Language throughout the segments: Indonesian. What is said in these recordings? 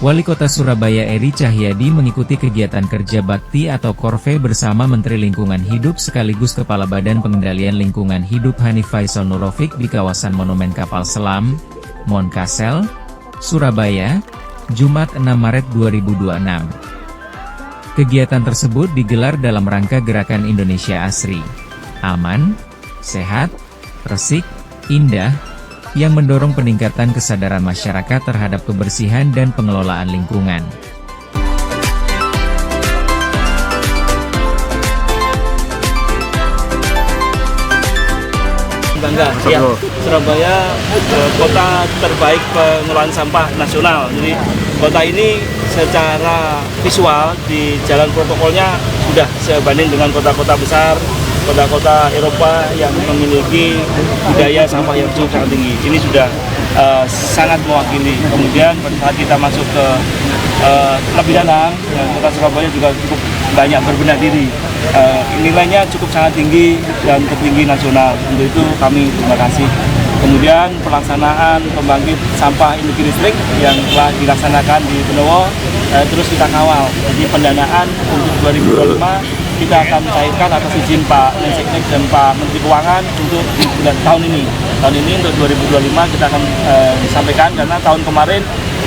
Wali Kota Surabaya Eri Cahyadi mengikuti kegiatan kerja bakti atau Korve bersama Menteri Lingkungan Hidup sekaligus Kepala Badan Pengendalian Lingkungan Hidup Hanif Faisal Nurofik di kawasan Monumen Kapal Selam, Monkasel, Surabaya, Jumat 6 Maret 2026. Kegiatan tersebut digelar dalam rangka Gerakan Indonesia Asri, Aman, Sehat, Resik, Indah, yang mendorong peningkatan kesadaran masyarakat terhadap kebersihan dan pengelolaan lingkungan. Bangga, ya, Surabaya kota terbaik pengelolaan sampah nasional. Jadi kota ini secara visual di jalan protokolnya sudah sebanding dengan kota-kota besar, kota-kota Eropa yang memiliki budaya sampah yang cukup sangat tinggi. Ini sudah sangat mewakili. Kemudian pada saat kita masuk ke lebih dalam, kota Surabaya juga cukup banyak berbenah diri. Nilainya cukup sangat tinggi dan tertinggi nasional. Untuk itu kami terima kasih. Kemudian pelaksanaan pembangkit sampah industri listrik yang telah dilaksanakan di Benowo terus kita kawal. Jadi pendanaan untuk 2025 kita akan cairkan atas izin Pak Menseknek dan Pak Menteri Keuangan untuk tahun ini. Tahun ini untuk 2025 kita akan sampaikan karena tahun kemarin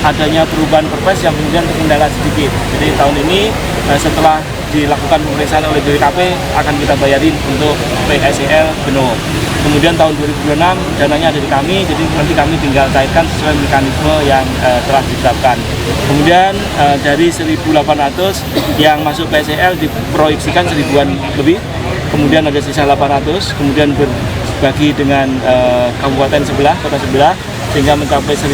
adanya perubahan perpres yang kemudian terkendala sedikit. Jadi tahun ini setelah dilakukan pemeriksaan oleh BPKP akan kita bayarin untuk PSEL Benowo. Kemudian tahun 2026 dananya ada di kami, jadi nanti kami tinggal cairkan sesuai mekanisme yang telah ditetapkan. Kemudian dari 1.800 yang masuk PSEL diproyeksikan 1.000-an lebih, kemudian ada sisa 800, kemudian berbagi dengan kabupaten sebelah, kota sebelah, sehingga mencapai 1.000.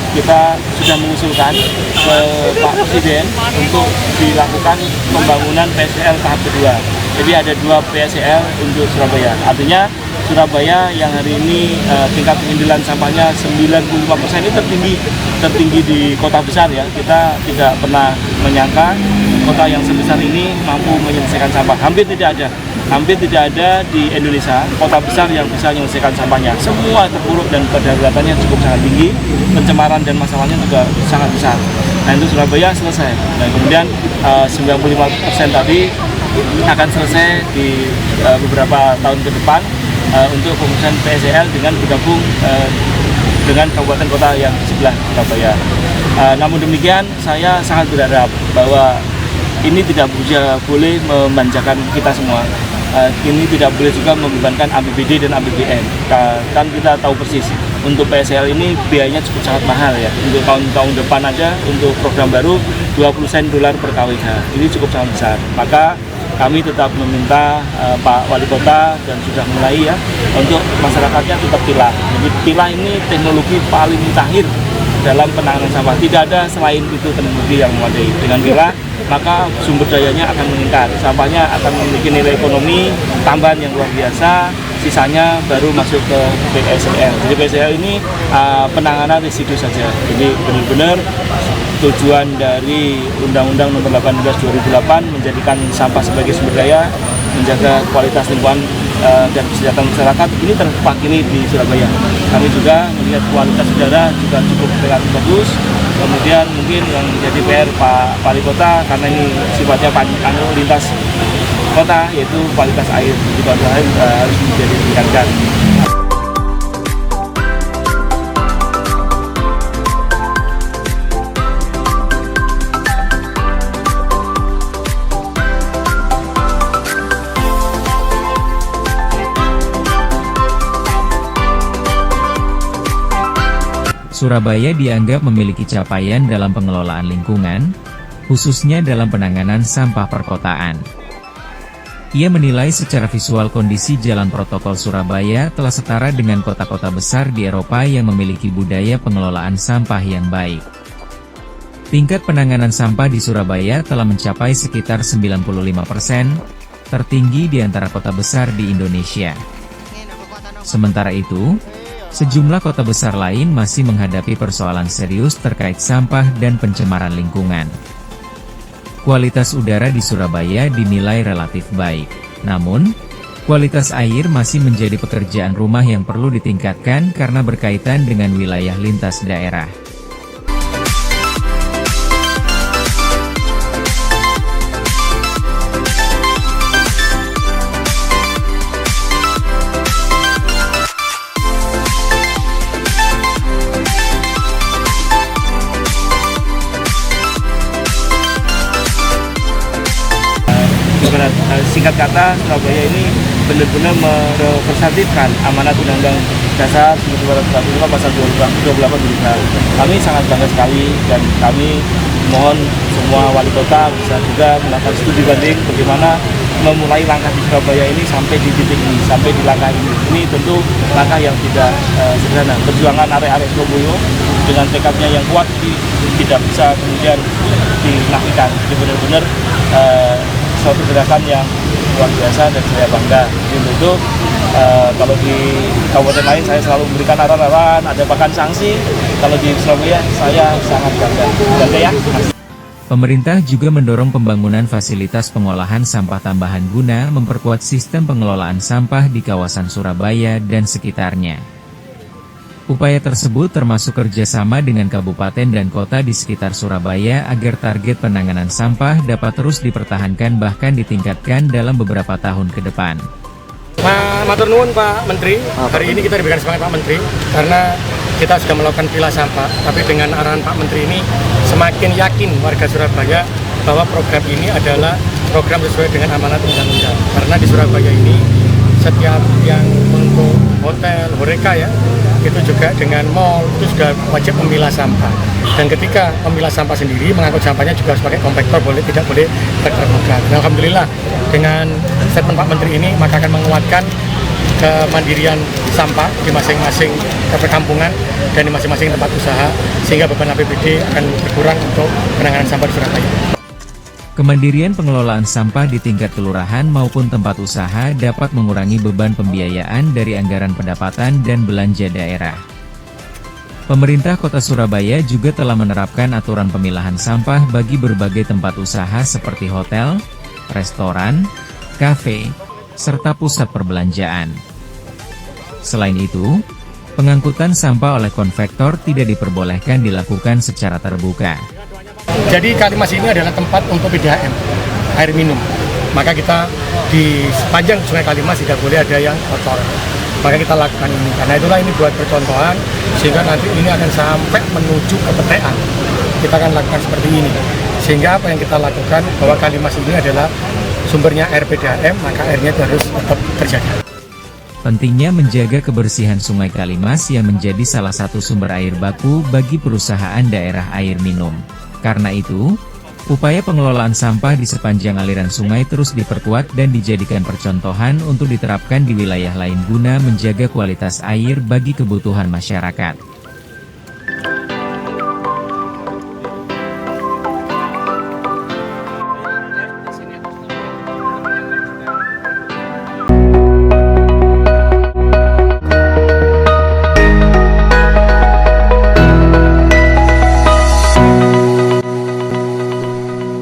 Kita sudah mengusulkan ke Pak Presiden untuk dilakukan pembangunan PSEL tahap kedua. Jadi ada 2 PSEL untuk Surabaya. Artinya Surabaya yang hari ini tingkat pengindilan sampahnya 95% ini tertinggi di kota besar ya. Kita tidak pernah menyangka kota yang sebesar ini mampu menyelesaikan sampah. Hampir tidak ada di Indonesia kota besar yang bisa menyelesaikan sampahnya. Semua terpuruk dan kedaruratannya cukup sangat tinggi, pencemaran dan masalahnya juga sangat besar. Nah itu Surabaya selesai. Dan kemudian 95% tadi akan selesai di beberapa tahun ke depan untuk pengurusan PSEL dengan bergabung dengan kabupaten kota yang sebelah Surabaya. Namun demikian saya sangat berharap bahwa ini tidak boleh memanjakan kita semua. Ini tidak boleh juga membebankan APBD dan APBN. Kan kita tahu persis untuk PSEL ini biayanya cukup sangat mahal ya. Untuk tahun depan aja untuk program baru 20 sen dolar per KWH. Ini cukup sangat besar. Maka kami tetap meminta Pak Wali Kota dan sudah mulai ya untuk masyarakatnya tetap pilah. Jadi pilah ini teknologi paling mutakhir dalam penanganan sampah. Tidak ada selain itu teknologi yang memadai. Dengan pilah maka sumber dayanya akan meningkat, sampahnya akan memiliki nilai ekonomi tambahan yang luar biasa, sisanya baru masuk ke PSEL. Jadi PSEL ini penanganan residu saja. Jadi benar-benar tujuan dari Undang-Undang Nomor 18 2008 menjadikan sampah sebagai sumber daya, menjaga kualitas lingkungan dan kesejahteraan masyarakat ini terwakili di Surabaya. Kami juga melihat kualitas udara juga cukup relatif bagus. Kemudian mungkin yang menjadi PR Pak Wali Kota karena ini sifatnya lintas kota yaitu kualitas air di kota lain harus menjadi ditingkatkan. Surabaya dianggap memiliki capaian dalam pengelolaan lingkungan, khususnya dalam penanganan sampah perkotaan. Ia menilai secara visual kondisi jalan protokol Surabaya telah setara dengan kota-kota besar di Eropa yang memiliki budaya pengelolaan sampah yang baik. Tingkat penanganan sampah di Surabaya telah mencapai sekitar 95%, tertinggi di antara kota besar di Indonesia. Sementara itu, sejumlah kota besar lain masih menghadapi persoalan serius terkait sampah dan pencemaran lingkungan. Kualitas udara di Surabaya dinilai relatif baik. Namun, kualitas air masih menjadi pekerjaan rumah yang perlu ditingkatkan karena berkaitan dengan wilayah lintas daerah. singkat kata, Surabaya ini benar-benar merepresentatifkan amanat Undang-Undang Dasar 1945 pasal 28 berita. Kami sangat bangga sekali, dan kami mohon semua wali kota bisa juga melakukan studi banding bagaimana memulai langkah di Surabaya ini sampai di titik ini, sampai di langkah ini. Ini tentu langkah yang tidak sederhana. Perjuangan arek-arek Surabaya dengan tekadnya yang kuat ini tidak bisa kemudian dinafikan. Ini benar-benar suatu gerakan yang luar biasa dan saya bangga. Jadi tentu kalau di kabupaten lain saya selalu memberikan arahan-arahan, ada bahkan sanksi. Kalau di Surabaya saya sangat bangga. Bangga ya. Pemerintah juga mendorong pembangunan fasilitas pengolahan sampah tambahan guna memperkuat sistem pengelolaan sampah di kawasan Surabaya dan sekitarnya. Upaya tersebut termasuk kerjasama dengan kabupaten dan kota di sekitar Surabaya agar target penanganan sampah dapat terus dipertahankan bahkan ditingkatkan dalam beberapa tahun ke depan. Matur nuwun Pak Menteri, hari ini kita diberikan semangat Pak Menteri karena kita sudah melakukan pilah sampah, tapi dengan arahan Pak Menteri ini semakin yakin warga Surabaya bahwa program ini adalah program sesuai dengan amanat undang-undang. Karena di Surabaya ini setiap yang untuk hotel, horeca ya, itu juga dengan mall itu sudah wajib memilah sampah. Dan ketika memilah sampah sendiri, mengangkut sampahnya juga harus pakai kompaktor, tidak boleh terbuka. Dan alhamdulillah dengan statement Pak Menteri ini maka akan menguatkan kemandirian sampah di masing-masing perkampungan dan di masing-masing tempat usaha, sehingga beban APBD akan berkurang untuk penanganan sampah di Surabaya. Kemandirian pengelolaan sampah di tingkat kelurahan maupun tempat usaha dapat mengurangi beban pembiayaan dari anggaran pendapatan dan belanja daerah. Pemerintah Kota Surabaya juga telah menerapkan aturan pemilahan sampah bagi berbagai tempat usaha seperti hotel, restoran, kafe, serta pusat perbelanjaan. Selain itu, pengangkutan sampah oleh konvektor tidak diperbolehkan dilakukan secara terbuka. Jadi Kalimas ini adalah tempat untuk PDAM, air minum. Maka kita di sepanjang Sungai Kalimas tidak boleh ada yang kotor. Maka kita lakukan ini. Karena itulah ini buat percontohan, sehingga nanti ini akan sampai menuju ke PTA. Kita akan lakukan seperti ini. Sehingga apa yang kita lakukan, bahwa Kalimas ini adalah sumbernya air PDAM, maka airnya itu harus tetap terjaga. Pentingnya menjaga kebersihan Sungai Kalimas yang menjadi salah satu sumber air baku bagi perusahaan daerah air minum. Karena itu, upaya pengelolaan sampah di sepanjang aliran sungai terus diperkuat dan dijadikan percontohan untuk diterapkan di wilayah lain guna menjaga kualitas air bagi kebutuhan masyarakat.